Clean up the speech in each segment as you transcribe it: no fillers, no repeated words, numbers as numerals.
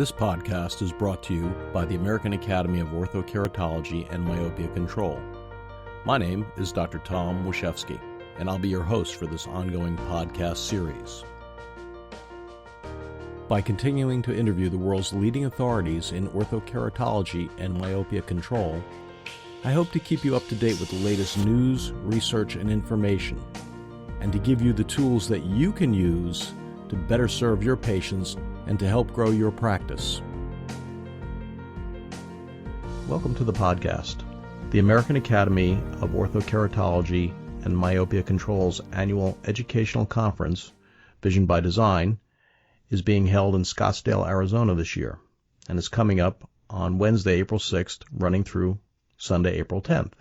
This podcast is brought to you by the American Academy of Orthokeratology and Myopia Control. My name is Dr. Tom Washevsky, and I'll be your host for this ongoing podcast series. By continuing to interview the world's leading authorities in orthokeratology and myopia control, I hope to keep you up to date with the latest news, research, and information, and to give you the tools that you can use to better serve your patients and to help grow your practice. Welcome to the podcast. The American Academy of Orthokeratology and Myopia Control's annual educational conference, Vision by Design, is being held in Scottsdale, Arizona this year, and is coming up on Wednesday, April 6th, running through Sunday, April 10th.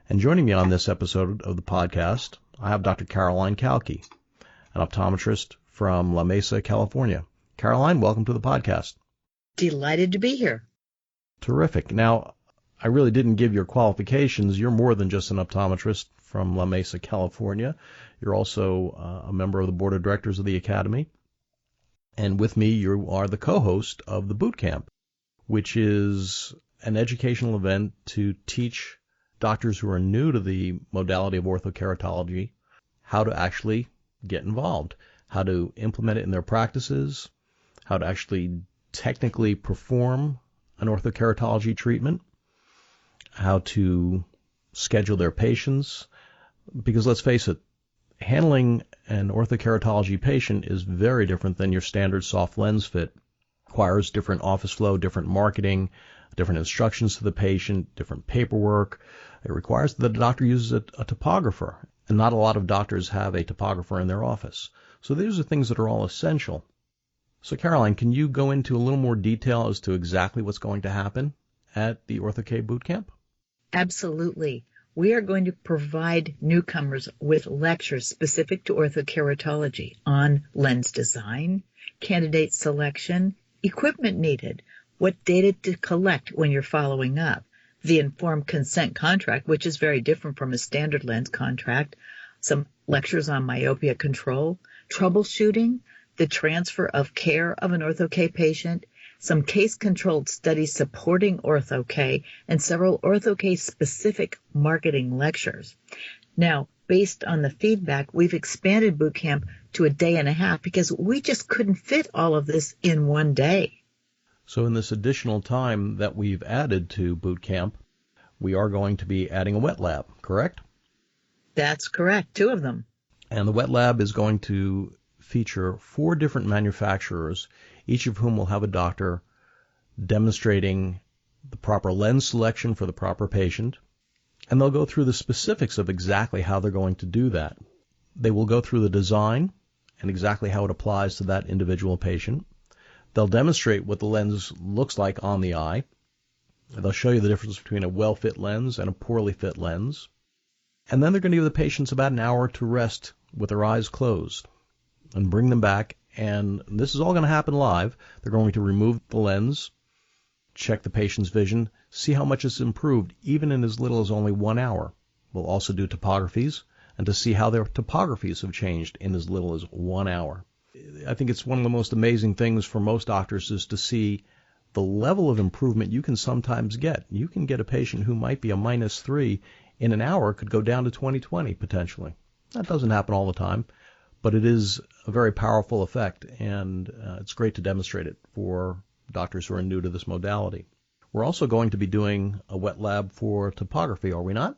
And joining me on this episode of the podcast, I have Dr. Caroline Cauchi, an optometrist from La Mesa, California. Caroline, welcome to the podcast. Delighted to be here. Terrific. Now, I really didn't give your qualifications. You're more than just an optometrist from La Mesa, California. You're also a member of the board of directors of the Academy. And with me, you are the co-host of the Bootcamp, which is an educational event to teach doctors who are new to the modality of orthokeratology how to actually get involved, how to implement it in their practices, how to actually technically perform an orthokeratology treatment, how to schedule their patients. Because let's face it, handling an orthokeratology patient is very different than your standard soft lens fit. It requires different office flow, different marketing, different instructions to the patient, different paperwork. It requires that the doctor uses a topographer, and not a lot of doctors have a topographer in their office. So these are things that are all essential. So Caroline, can you go into a little more detail as to exactly what's going to happen at the Ortho-K Bootcamp? Absolutely. We are going to provide newcomers with lectures specific to orthokeratology on lens design, candidate selection, equipment needed, what data to collect when you're following up, the informed consent contract, which is very different from a standard lens contract, some lectures on myopia control, troubleshooting, the transfer of care of an Ortho-K patient, some case-controlled studies supporting Ortho-K, and several Ortho-K specific marketing lectures. Now, based on the feedback, we've expanded Bootcamp to a day and a half because we just couldn't fit all of this in one day. So in this additional time that we've added to Bootcamp, we are going to be adding a wet lab, correct? That's correct, 2 of them. And the wet lab is going to feature 4 different manufacturers, each of whom will have a doctor demonstrating the proper lens selection for the proper patient, and they'll go through the specifics of exactly how they're going to do that. They will go through the design and exactly how it applies to that individual patient. They'll demonstrate what the lens looks like on the eye. They'll show you the difference between a well-fit lens and a poorly fit lens. And then they're going to give the patients about an hour to rest with their eyes closed and bring them back. And this is all going to happen live. They're going to remove the lens, check the patient's vision, see how much it's improved, even in as little as only 1 hour. We'll also do topographies and to see how their topographies have changed in as little as 1 hour. I think it's one of the most amazing things for most doctors is to see the level of improvement you can sometimes get. You can get a patient who might be a -3 in an hour could go down to 20/20 potentially. That doesn't happen all the time, but it is a very powerful effect, and it's great to demonstrate it for doctors who are new to this modality. We're also going to be doing a wet lab for topography, are we not?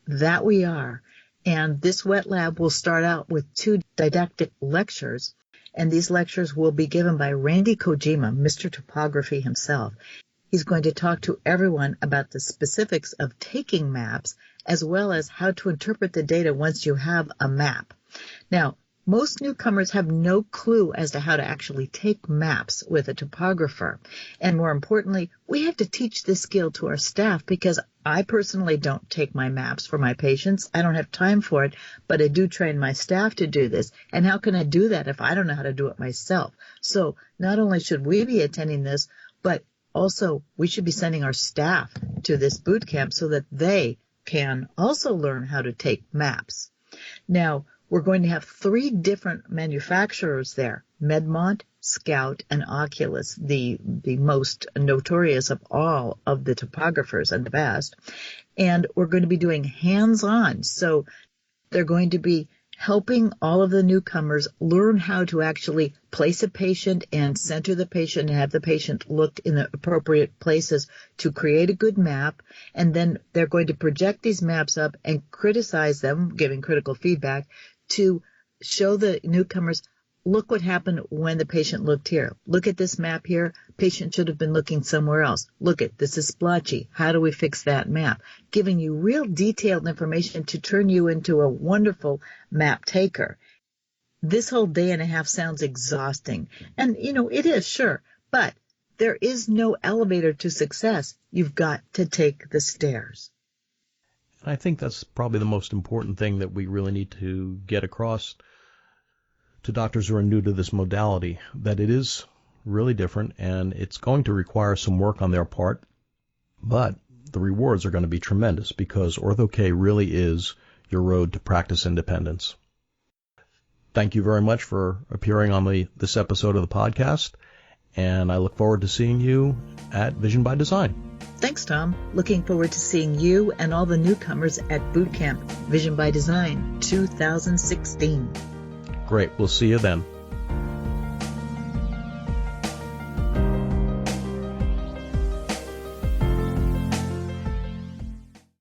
That we are. And this wet lab will start out with 2 didactic lectures, and these lectures will be given by Randy Kojima, Mr. Topography himself. He's going to talk to everyone about the specifics of taking maps, as well as how to interpret the data once you have a map. Now, most newcomers have no clue as to how to actually take maps with a topographer. And more importantly, we have to teach this skill to our staff because I personally don't take my maps for my patients. I don't have time for it, but I do train my staff to do this. And how can I do that if I don't know how to do it myself? So not only should we be attending this, but also we should be sending our staff to this boot camp so that they can also learn how to take maps. Now, we're going to have 3 different manufacturers there, Medmont, Scout, and Oculus, the most notorious of all of the topographers and the best. And we're going to be doing hands-on. So they're going to be helping all of the newcomers learn how to actually place a patient and center the patient and have the patient look in the appropriate places to create a good map. And then they're going to project these maps up and criticize them, giving critical feedback, to show the newcomers, look what happened when the patient looked here. Look at this map here. Patient should have been looking somewhere else. Look at this is splotchy. How do we fix that map? Giving you real detailed information to turn you into a wonderful map taker. This whole day and a half sounds exhausting. And, it is, sure. But there is no elevator to success. You've got to take the stairs. And I think that's probably the most important thing that we really need to get across to doctors who are new to this modality, that it is really different and it's going to require some work on their part, but the rewards are going to be tremendous because Ortho-K really is your road to practice independence. Thank you very much for appearing on this episode of the podcast, and I look forward to seeing you at Vision by Design. Thanks, Tom. Looking forward to seeing you and all the newcomers at Bootcamp Vision by Design 2016. Great. We'll see you then.